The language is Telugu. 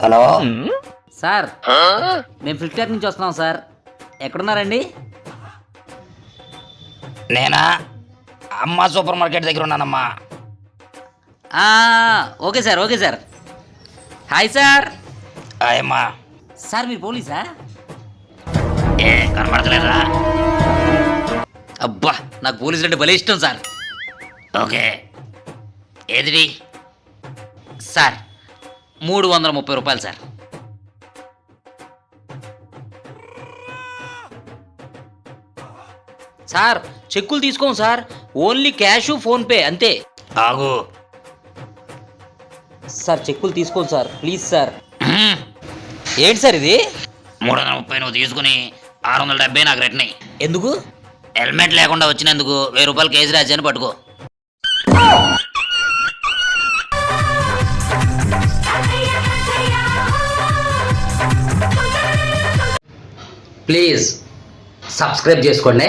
హలో సార్ మేము ఫ్లిప్కార్ట్ నుంచి వస్తున్నాం సార్. ఎక్కడున్నారండి? నేనా అమ్మ సూపర్ మార్కెట్ దగ్గర ఉన్నానమ్మా. Okay sir, okay sir. Hi sir. అమ్మా సార్ మీరు పోలీసా? ఏ కనపడతలేదా? అబ్బా నాకు పోలీసులు అంటే భలే ఇష్టం సార్. ఓకే ఏది? సార్ 330 రూపాయలు సార్. సార్ చెక్కులు తీసుకోం సార్, ఓన్లీ క్యాష్ ఫోన్పే అంతే. ఆగు. సార్ చెక్కులు తీసుకోండి సార్, ప్లీజ్ సార్. ఏంటి సార్ ఇది? 330 నువ్వు తీసుకుని 670 నాకు రిటర్న్ అయ్యి. ఎందుకు? హెల్మెట్ లేకుండా వచ్చినందుకు 1000 రూపాయలు కేసు రాజాని పట్టుకో. ప్లీజ్ సబ్స్క్రైబ్ చేసుకోండి.